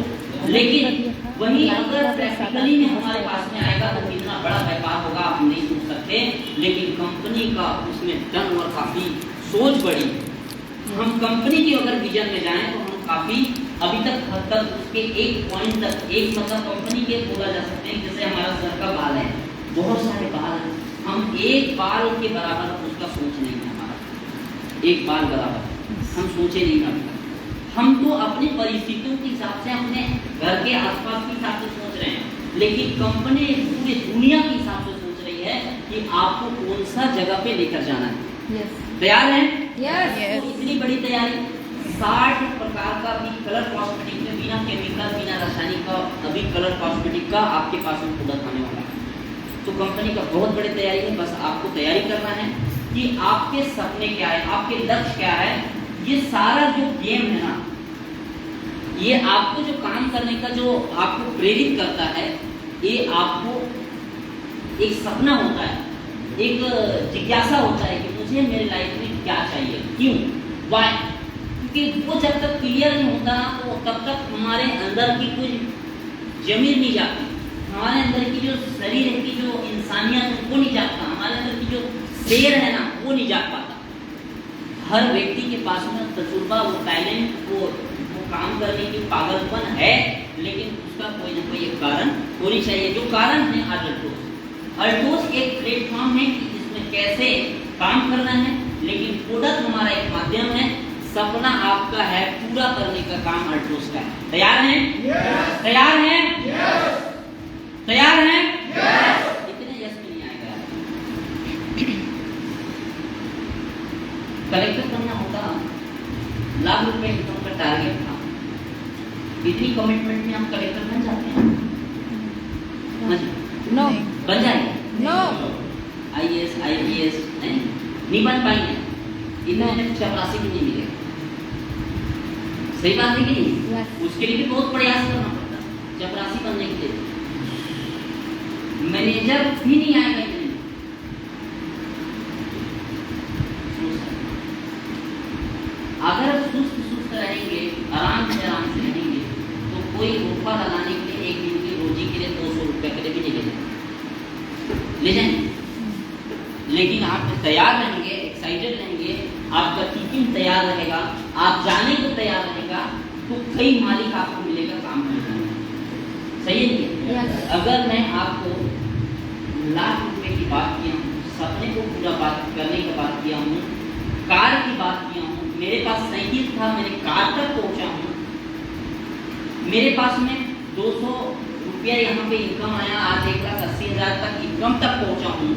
[SPEAKER 1] लेकिन वही अगर प्रैक्टिकली में हमारे पास में आएगा तो कितना बड़ा व्यापार होगा आप नहीं सोच सकते। लेकिन कंपनी का उसमें टर्न और काफी सोच बड़ी। हम कंपनी की अगर विजन में जाएं तो हम काफी अभी तक उसके एक पॉइंट तक, एक मतलब कंपनी के बोला जा सकते हैं। जैसे हमारा सर का बाल है, बहुत सारे बाल हैं, हम एक बाल के बराबर उसका सोच नहीं है हमारा, एक बाल बराबर हम सोचे नहीं करते। हम तो अपनी परिस्थितियों के हिसाब से अपने घर के आसपास के हिसाब से सोच रहे हैं, लेकिन कंपनी पूरी दुनिया के हिसाब से सोच रही है कि आपको कौन सा जगह पे लेकर जाना है। तैयार हैं? तो इतनी बड़ी तैयारी, 60 प्रकार का भी कलर कॉस्मेटिक में बिना केमिकल बिना रासायनिक का अभी कलर कॉस्मेटिक का आपके पास में प्रोडक्ट आने वाला है। तो कंपनी का बहुत बड़ी तैयारी है, बस आपको तैयारी करना है कि आपके सपने क्या है, आपके लक्ष्य क्या है। ये सारा जो गेम है ना, ये आपको जो काम करने का जो आपको प्रेरित करता है, ये आपको एक सपना होता है, एक जिज्ञासा होता है कि मुझे मेरे लाइफ में क्या चाहिए, क्यों, वाई। क्योंकि वो जब तक क्लियर नहीं होता ना, तो तब तक हमारे अंदर की कोई जमीर नहीं जाती, हमारे अंदर की जो शरीर है की जो इंसानियत है वो नहीं जागता, हमारे अंदर की जो शेर है ना वो नहीं जाग पाता। हर व्यक्ति के पास में तजुर्बा, वो टैलेंट, वो काम करने की पागलपन है, लेकिन उसका कोई ना कोई एक कारण होनी चाहिए। जो कारण है अल्टोस। अल्टोस एक प्लेटफॉर्म है कि इसमें कैसे काम करना है, लेकिन प्रोडक्ट हमारा एक माध्यम है। सपना आपका है, पूरा करने का काम अल्टोस का है। तैयार हैं? तैयार हैं? तैयार हैं? इतने यस में नहीं आएगा। कलेक्टर करना होगा, लाख रुपए इनकम का टारगेट था, इतनी कमिटमेंट में हम कलेक्टर बन जाते हैं?
[SPEAKER 2] नो।
[SPEAKER 1] बन जाएंगे?
[SPEAKER 2] नो।
[SPEAKER 1] IAS IPS नहीं बन पाएंगे, इतने चपरासी भी नहीं मिलेगा। सही बात है कि नहीं? उसके लिए भी बहुत प्रयास करना पड़ता है चपरासी बनने के लिए। मैनेजर भी नहीं आएगा इतने। अगर सुस्त रहेंगे, आराम से रहेंगे, तो कोई रुपया लगाने के लिए, एक दिन की रोजी के लिए 200 रुपये के लिए भी नहीं ले जाएंगे। लेकिन आप तैयार रहेंगे, एक्साइटेड रहेंगे, आपका टीचिंग तैयार रहेगा, आप जाने को तैयार रहेगा, तो कई मालिक आपको मिलेगा काम करने में। सही है?
[SPEAKER 2] Yes.
[SPEAKER 1] अगर मैं आपको लाख रुपए की बात किया हूँ, सपने को पूरा बात करने की बात किया हूँ, कार की बात किया हूँ, मेरे पास साइकिल था, मैंने कार तक पहुंचा हूँ, मेरे पास में 200 रुपया यहाँ पे इनकम आया, आज 1,80,000 तक इनकम तक पहुंचा हूँ।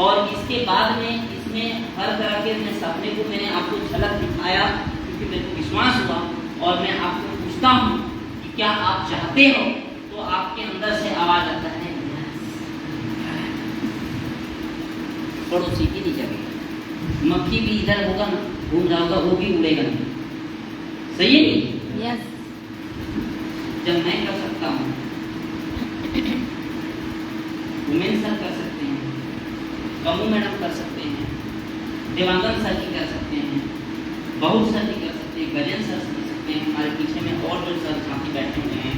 [SPEAKER 1] और इसके बाद में इसमें हर तरह के अपने सपने को मैंने आपको झलक दिखाया, क्योंकि मेरे को विश्वास हुआ। और मैं आपको पूछता हूँ कि क्या आप चाहते हो? तो आपके अंदर से आवाज आता है पड़ोसी की नहीं जगह, मक्खी भी इधर होगा ना, घूम जाओगा, वो भी उड़ेगा नहीं। सही है नहीं?
[SPEAKER 2] यस।
[SPEAKER 1] जब मैं कर सकता हूँ, वुमेन सर कर सकते हैं, कमू मैडम कर सकते हैं, देवांगन सर जी कर सकते हैं, बहुत सर जी कर सकते हैं, गजन सर कर सकते हैं, हमारे पीछे में और जो सर साथी बैठे हुए हैं,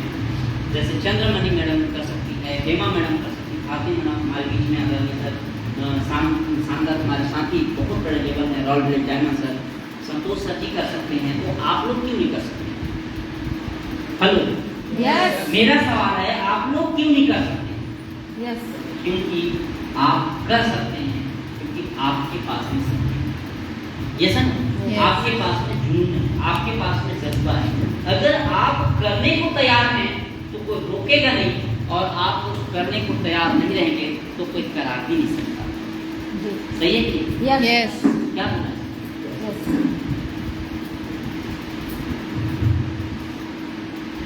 [SPEAKER 1] जैसे चंद्रमणि मैडम कर सकती है, हेमा मैडम कर सकती है, भारती मैडम हमारे बीच में अगर सर शानदार हमारे साथी बहुत बड़े लेवल है, रॉल डायमंड सर, संतोष सर जी कर सकते हैं, तो आप लोग क्यों नहीं कर सकते? Hello,
[SPEAKER 2] yes.
[SPEAKER 1] मेरा सवाल है, आप लोग क्यों नहीं कर सकते?
[SPEAKER 2] यस।
[SPEAKER 1] क्योंकि आप कर सकते हैं, क्योंकि आपके पास में सब है। ये सर, आपके पास में जुनून है, आपके पास में जज्बा है। अगर आप करने को तैयार हैं तो कोई रोकेगा नहीं, और आप करने को तैयार नहीं रहेंगे तो कोई करा भी नहीं सकता। सही है कि?
[SPEAKER 2] यस।
[SPEAKER 1] क्या बोला?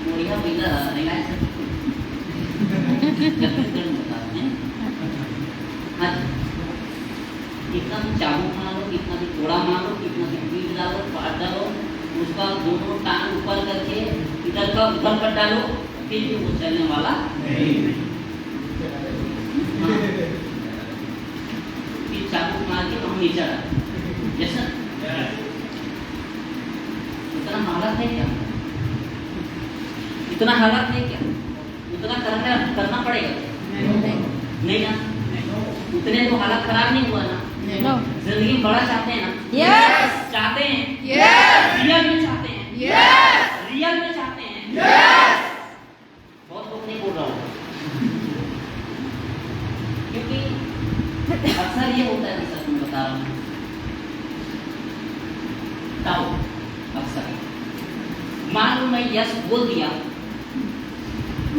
[SPEAKER 1] मोड़िया बिना नहीं लाए सर। हाँ, कितना भी चाबुक मारो, कितना भी थोड़ा मारो, कितना भी पीट डालो, पाट डालो, उसका दोनों टांग ऊपर करके इधर का उधर कर डालो, फिर भी वो चलने वाला नहीं। हाँ। फिर चाबुक मार के हम नीचे डालो, जैसा इतना हालत है क्या? इतना हालत है क्या? उतना करना पड़ेगा? नहीं ना? उतने तो हालत खराब नहीं हुआ ना?
[SPEAKER 2] नो।
[SPEAKER 1] जिंदगी में बड़ा चाहते हैं ना?
[SPEAKER 2] यस।
[SPEAKER 1] चाहते हैं?
[SPEAKER 2] यस।
[SPEAKER 1] रियल में चाहते हैं?
[SPEAKER 2] यस।
[SPEAKER 1] रियल में चाहते हैं?
[SPEAKER 2] यस।
[SPEAKER 1] बहुत लोग नहीं बोल रहा हूँ, क्योंकि अक्सर ये होता है ना सर, मैं बता रहा हूँ, मान लो मैं यस बोल दिया,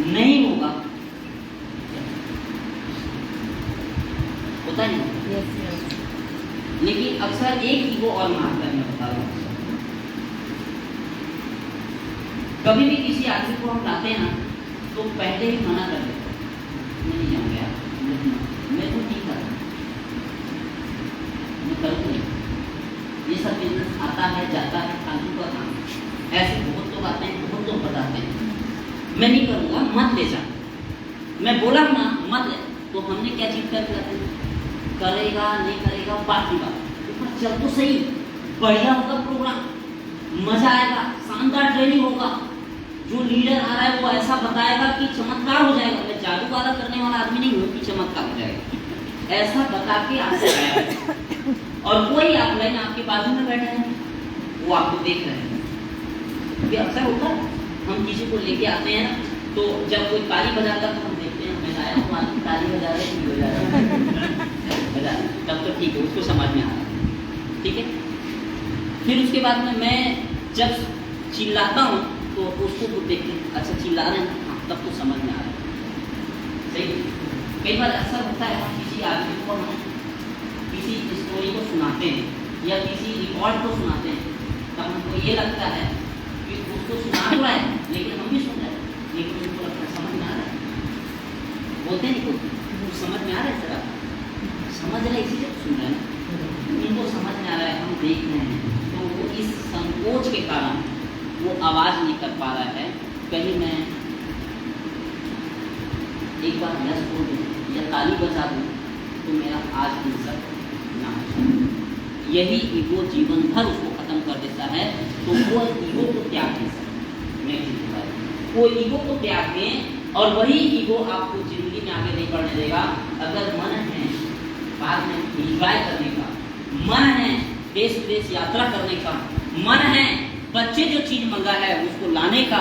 [SPEAKER 1] नहीं होगा, होता नहीं। लेकिन अक्सर एक ईगो और मारता है, मैं बता रहा हूँ। कभी भी किसी आदमी को हम लाते हैं ना, तो पहले ही मना कर देते हैं, मैं नहीं जाऊँगा, मैं तो नहीं कर रहा, मैं करूँ नहीं। ये सब बिजनेस आता है जाता है, फालतू का काम। ऐसे बहुत लोग आते हैं, बहुत लोग बताते हैं, मैं नहीं करूँगा, मत ले जा। मैं बोला ना मत ले, तो हमने क्या चीज कर दिया, करेगा नहीं करेगा बात की बात, ऊपर चल तो सही, बढ़िया होगा प्रोग्राम, मजा आएगा, शानदार ट्रेनिंग होगा, जो लीडर आ रहा है वो ऐसा बताएगा कि चमत्कार हो जाएगा। मैं जादू वाला करने वाला आदमी नहीं हूँ कि चमत्कार हो जाएगा, ऐसा बता के आपसे आया। और कोई आप लाइन आपके बाजू में बैठे हैं, वो आपको देख रहे हैं। ये अक्सर होता है, हम किसी को लेके आते हैं ना, तो जब कोई ताली बजाता है तो हम देखते हैं, मैं आया हूँ आदमी ताली बजा रहे हैं, बजा रहे हैं, तब तो ठीक है, उसको समझ में आ रहा है, ठीक है। फिर उसके बाद में मैं जब चिल्लाता हूँ तो उसको देखते हैं, अच्छा चिल्ला रहे हैं, हाँ, तब तो समझ में आ रहा है, सही। कई बार अक्सर होता है, हम किसी आदमी को हम किसी स्टोरी को सुनाते हैं या किसी रिकॉर्ड को सुनाते हैं, तब हमको ये लगता है कि उसको सुना तो रहा है, लेकिन हम भी सुन रहे हैं, लेकिन उनको लगता है समझ में आ रहा है। बोलते नहीं कुछ समझ में आ रहा है, सर समझ रहे इसीलिए सुन रहे हैं, उनको समझ में आ रहा है, हम देख रहे हैं। तो वो इस संकोच के कारण वो आवाज़ नहीं कर पा रहा है। कहीं मैं एक बार यस बोल दूँ या ताली बजा दूँ तो मेरा आज दिन सब ना हो, यही ईगो जीवन भर उसको खत्म कर देता है। तो वो ईगो को त्याग दे सकते, वो ईगो को त्याग दें, और वही ईगो आपको जिंदगी में आगे नहीं बढ़ने देगा। अगर मन है बाद में एंजॉय करने का, मन है देश विदेश यात्रा करने का, मन है बच्चे जो चीज मंगा है उसको लाने का,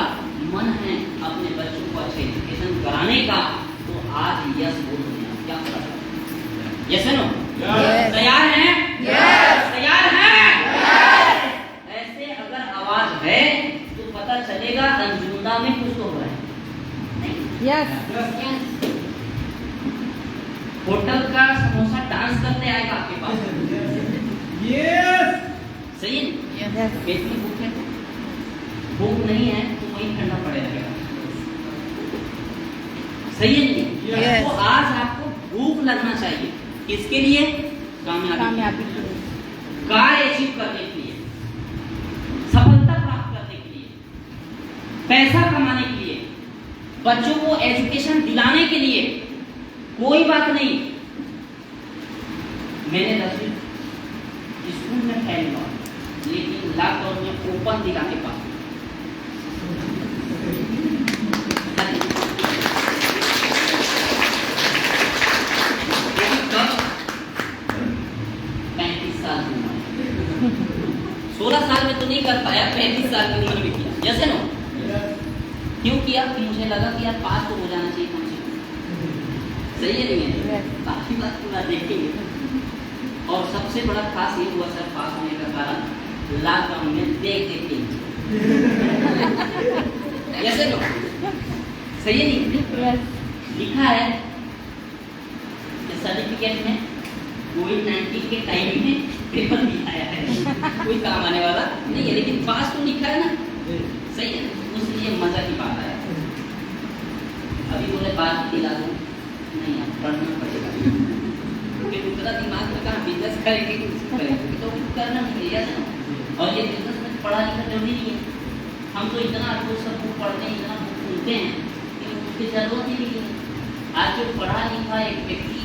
[SPEAKER 1] मन है अपने बच्चों को अच्छे एजुकेशन कराने का, तो आज यस बोल दें, आप क्या कर सकते हैं? यस है नो? तैयार हैं? तैयार हैं? ऐसे अगर आवाज है तो पता चलेगा अंजुमदा में कुछ तो हो रहा है। होटल का समोसा डांस करते आएगा आपके पास, सही है? पेट में भूख है, भूख नहीं है तो वही ठंडा पड़े रहेगा, सही है नहीं? तो आज आपको भूख लगना चाहिए, किसके लिए? कामयाबी के लिए, कार्य अचीव करने के लिए, सफलता प्राप्त करने के लिए, पैसा कमाने के लिए, बच्चों को एजुकेशन दिलाने के लिए। कोई बात नहीं, मैंने 10वीं स्कूल में फेल हुआ, लेकिन लॉकडाउन में ओपन दिला के पास 35 साल की उम्र, 16 साल में तो नहीं कर पाया, 35 साल की उम्र में किया। जैसे नो क्यों किया कि मुझे लगा कि यार पास तो हो जाना चाहिए कम से कम, सही है नहीं है? बाकी बात पूरा देखेंगे। और सबसे बड़ा खास ये हुआ सर पास होने का कारण लॉकडाउन में देख के ऐसे नो सही है नहीं? लिखा है सर्टिफिकेट में कोविड-19 के टाइम में पेपर भी आया है, कोई काम आने वाला नहीं है, लेकिन पास तो लिखा है ना, सही है? उसलिए मजा की बात है। अभी बोले बात दिला दूं, नहीं आप पढ़ना पड़ेगा, क्योंकि दूसरा दिमाग में कहाँ बिजनेस करेंगे तो करना नहीं है ना। और ये बिजनेस में पढ़ा लिखा जरूरी नहीं है, हम तो इतना रोज सब बुक पढ़ते हैं, इतना बुक सुनते हैं कि उसकी जरूरत ही नहीं है। आज जो पढ़ा लिखा एक व्यक्ति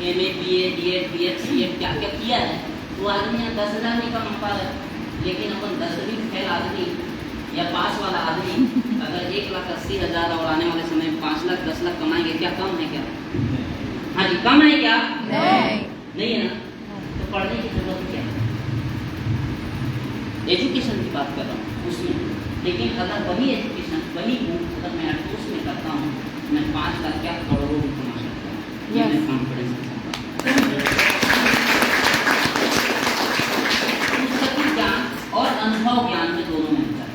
[SPEAKER 1] MA BA DED BEd CEd क्या क्या किया है, वो आदमी यहाँ 10,000 नहीं कमा पा रहा है। लेकिन अपन 10वीं फेल आदमी या पास वाला आदमी अगर 1,80,000 और आने वाले समय में 5 लाख 10 लाख कमाएंगे, क्या कम है क्या? हाँ जी, कम है क्या? नहीं है ना? तो पढ़ने की जरूरत क्या है? एजुकेशन की बात कर रहा हूँ उसमें, लेकिन अगर वही एजुकेशन वही बुक अगर मैं अटोस में करता हूँ, मैं 5 लाख क्या करोड़ों भी कमा सकता हूँ। ये मैं कॉन्फिडेंस के साथ ज्ञान और अनुभव ज्ञान में दोनों में अंतर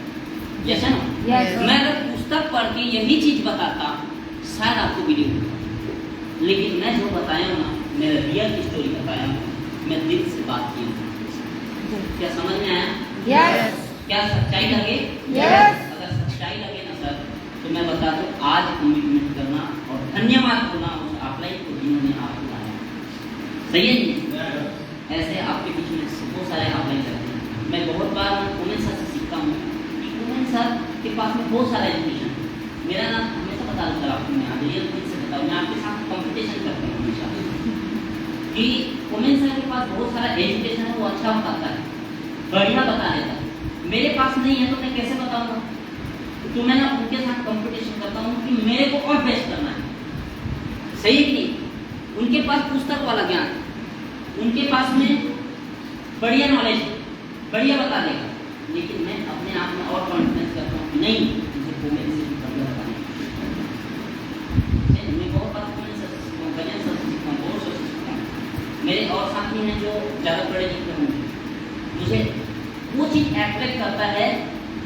[SPEAKER 1] है। यस है ना?
[SPEAKER 3] Yes.
[SPEAKER 1] मैं अगर पुस्तक पढ़ के यही चीज बताता शायद आपको बिलीव होता, लेकिन मैं जो बताया हूँ ना, मेरा रियल स्टोरी बताया हूँ, मैं दिल से बात की हूँ। क्या समझ में आया?
[SPEAKER 3] Yes.
[SPEAKER 1] क्या सच्चाई लगे?
[SPEAKER 3] Yes.
[SPEAKER 1] अगर सच्चाई लगे ना सर, तो मैं बता दूं आज कमिटमेंट करना और धन्यवाद बोलना उस ऑफलाइन को जिन्होंने आपको लाया। सही है नहीं? ऐसे आपके बीच में बहुत सारे ऑफलाइन करते हैं। मैं बहुत बार उमेन सर से सीखता हूँ कि उमेन सर के पास में बहुत सारा एजुकेशन है। मेरा नाम हमेशा बता दूँ सर, आपको मैं आज रियल से बताऊँ, मैं आपके साथ कॉम्पिटिशन करता हूँ हमेशा कि उमेन सर के पास बहुत सारा एजुकेशन है, वो अच्छा बताता है, बढ़िया बता देता है। मेरे पास नहीं है तो मैं कैसे बताऊंगा? तो मैं ना उनके साथ कंपटीशन करता हूँ कि मेरे को और बेस्ट करना है। सही है कि नहीं? उनके पास पुस्तक वाला ज्ञान, उनके पास में बढ़िया नॉलेज, बढ़िया बता देगा, लेकिन मैं अपने आप में और कॉन्फिडेंस करता हूँ कि नहीं, मुझे कॉमेडी से भी बढ़िया बताना है। मैं बहुत बार कॉमेडी से सीखता हूँ, गजन से सीखता हूँ, बहुत से सीखता हूँ। मेरे और साथी हैं जो ज़्यादा पढ़े लिखे होंगे, मुझे वो चीज़ अट्रैक्ट करता है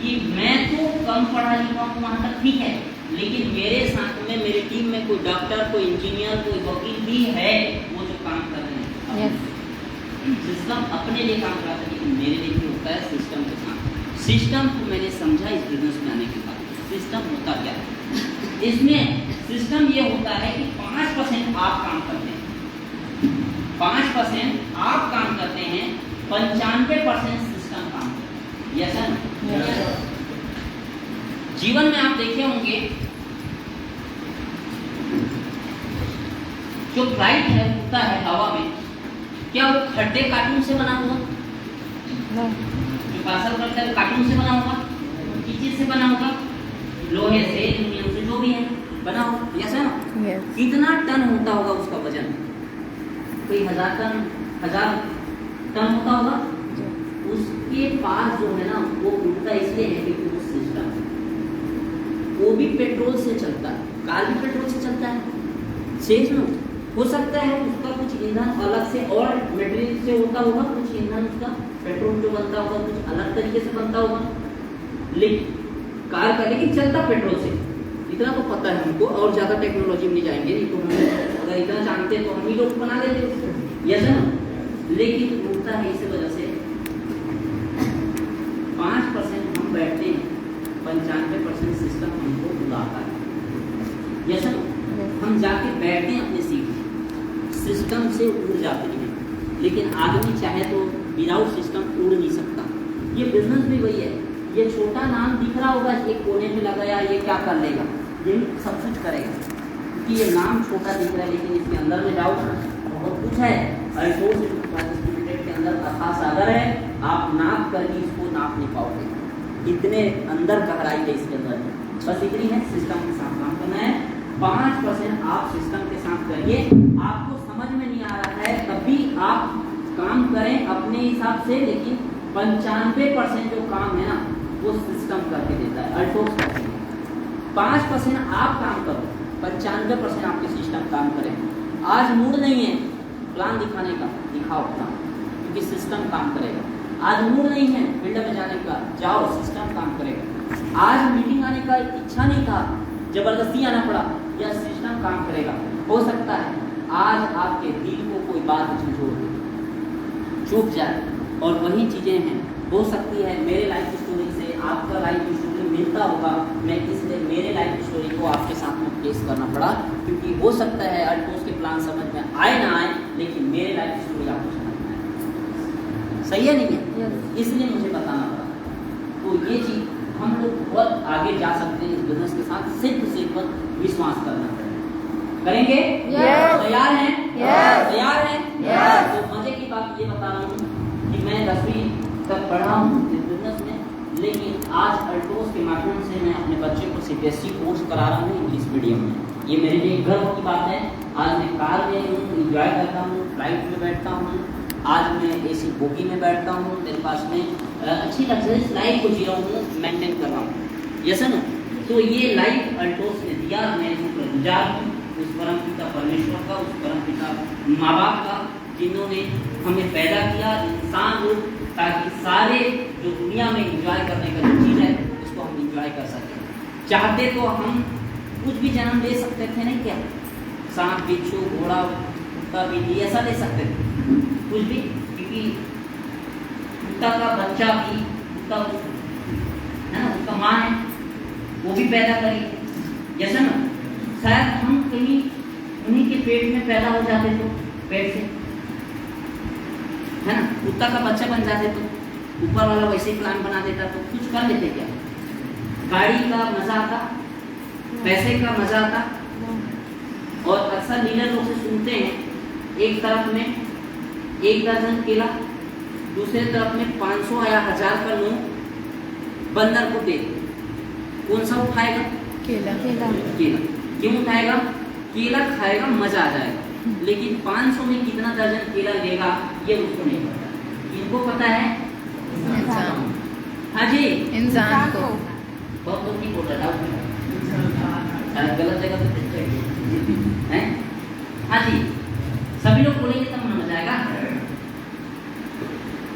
[SPEAKER 1] कि मैं तो कम पढ़ा लिखा हूँ, वहाँ तक ठीक है, लेकिन मेरे साथ में मेरी टीम में कोई डॉक्टर, कोई इंजीनियर, कोई वकील भी है, वो जो काम कर रहे हैं।
[SPEAKER 3] Yes.
[SPEAKER 1] सिस्टम अपने लिए काम करता है, लेकिन मेरे लिए भी होता है सिस्टम के साथ। सिस्टम को मैंने समझा इस बिजनेस में आने के बाद। सिस्टम होता क्या है? इसमें सिस्टम ये होता है कि 5% आप काम करते हैं, 5% आप काम करते हैं, 95% सिस्टम काम करते हैं। यस है ना? जीवन में आप देखे होंगे जो फ्लाइट है उड़ता है हवा में, क्या वो खड्डे कार्टून से बना हुआ?
[SPEAKER 3] No.
[SPEAKER 1] जो पार्सल करता है वो कार्टून से बना होगा? किस चीज से बना होगा? लोहे से, एल्युमिनियम से, जो भी है बना होगा। यस है ना?
[SPEAKER 3] Yes.
[SPEAKER 1] कितना टन होता होगा उसका वजन? कोई 1000 टन, 1000 टन होता होगा। उसके पास जो है ना वो उड़ता इसलिए है क्योंकि वो सिस्टम है, वो भी पेट्रोल से चलता है, कार भी पेट्रोल से चलता है। शेष में हो सकता है उसका कुछ ईंधन अलग से और मटेरियल से होता होगा, कुछ ईंधन उसका पेट्रोल जो बनता होगा कुछ अलग तरीके से बनता होगा, लेकिन कार का लेकिन चलता पेट्रोल से, इतना तो पता है हमको। और ज़्यादा टेक्नोलॉजी में नहीं जाएंगे, नहीं तो हम अगर इतना जानते हैं तो हम ही लोग बना लेते। यस है ना? लेकिन उड़ता है इस वजह से 5% हम बैठते हैं, 95% सिस्टम हमको उड़ाता है। यस है ना? हम जाके बैठते हैं अपने सीट, सिस्टम से उड़ जाते हैं, लेकिन आदमी चाहे तो विदाउट सिस्टम उड़ नहीं सकता। ये बिजनेस भी वही है। ये छोटा नाम दिख रहा होगा, एक कोने में लगाया, ये क्या कर लेगा? ये सब कुछ करेगा, क्योंकि ये नाम छोटा दिख रहा है, लेकिन इसके अंदर में जाओ बहुत कुछ है। अल्टोस लिमिटेड के अंदर अथाह सागर है, आप नाप करके इसको नाप नहीं पाओगे, इतने अंदर गहराई है इसके अंदर। बस इतनी है, सिस्टम के साथ काम करना है। 5% आप सिस्टम के साथ करिए। आपको समझ में नहीं आ रहा है तब भी आप काम करें अपने हिसाब से, लेकिन 95% जो काम है ना वो सिस्टम करके देता है, अल्टोस करके। 5% आप काम करो, 95% आपके सिस्टम काम करें। आज मूड नहीं है प्लान दिखाने का, दिखाओ प्लान, क्योंकि सिस्टम काम करेगा। आज मूड नहीं है फील्ड में जाने का, जाओ, सिस्टम काम करेगा। आज मीटिंग आने का इच्छा नहीं था, जबरदस्ती आना पड़ा, यह सिस्टम काम करेगा। हो सकता है आज आपके दिल को कोई बात झंझोड़ दे, चुप जाए, और वही चीज़ें हैं। हो सकती है मेरे लाइफ स्टोरी से आपका लाइफ स्टोरी मिलता होगा, मैं इसलिए मेरे लाइफ स्टोरी को आपके साथ में पेश करना पड़ा, क्योंकि हो सकता है अल्टोस के प्लान समझ में आए ना आए, लेकिन मेरे लाइफ स्टोरी आपको समझ में आए। सही है नहीं है?
[SPEAKER 3] Yes.
[SPEAKER 1] इसलिए मुझे बताना पड़ा। तो ये चीज़ हम लोग बहुत आगे जा सकते हैं इस बिजनेस के साथ, सिर्फ विश्वास करना पड़ेगा। करेंगे?
[SPEAKER 3] Yes.
[SPEAKER 1] तैयार हैं?
[SPEAKER 3] Yes.
[SPEAKER 1] तैयार हैं?
[SPEAKER 3] Yes.
[SPEAKER 1] तो मजे की बात ये बता रहा हूँ कि मैं 10वीं तक पढ़ा हूँ इस बिजनेस में, लेकिन आज अल्टोस के माध्यम से मैं अपने बच्चे को CBSE कोर्स करा रहा हूँ इंग्लिश मीडियम में। ये मेरे लिए गर्व की बात है। आज मैं कार में हूँ, इंजॉय करता हूँ, फ्लाइट में बैठता हूँ, आज मैं AC बोगी में बैठता हूँ, मेरे पास में अच्छी लग्जरीज लाइफ को जी रहा हूँ, मेंटेन कर रहा हूँ। यस है ना? तो ये लाइफ अल्टोस ने दिया, मैं शुक्रगुजार हूँ उस परम पिता परमेश्वर का, उस परम पिता माँ बाप का, जिन्होंने हमें पैदा किया इंसान रूप, ताकि सारे जो दुनिया में इंजॉय करने का जो चीज़ है उसको हम इंजॉय कर सके। चाहते तो हम कुछ भी जन्म दे सकते थे, नहीं क्या? सांप, बिच्छू, घोड़ा, कुत्ता, बिल्ली ऐसा दे सकते थे, कुछ भी, क्योंकि कुत्ता का बच्चा भी कुत्ता है ना, उसका माँ है, वो भी पैदा करेगी, जैसे ना शायद हम कहीं उन्हीं के पेट में पैदा हो जाते तो पेट से, है ना, कुत्ता का बच्चा बन जाते तो ऊपर वाला वैसे ही प्लान बना देता तो कुछ कर लेते क्या? गाड़ी का मजा आता, पैसे का मजा आता। और अक्सर लीडर लोग से सुनते हैं, एक तरफ में 1 दर्जन केला, दूसरे तरफ में 500 या 1000 का नोट बंदर को दे, कौन सा उठाएगा?
[SPEAKER 3] केला। केला।
[SPEAKER 1] केला। क्यों उठाएगा? केला खाएगा, मजा आ जाएगा, लेकिन 500 में कितना दर्जन केला लेगा ये उसको नहीं पता। इनको पता है
[SPEAKER 3] इंसान।
[SPEAKER 1] हाँ जी,
[SPEAKER 3] इंसान को।
[SPEAKER 1] बहुत लोग नहीं बोल रहा था, शायद गलत जगह पे हैं। हाँ जी, सभी लोग बोलेंगे तब मजा आएगा।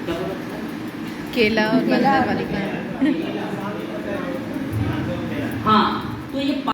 [SPEAKER 1] क्या बोला?
[SPEAKER 3] केला और बंदर वाली कहानी।
[SPEAKER 1] हाँ, तो ये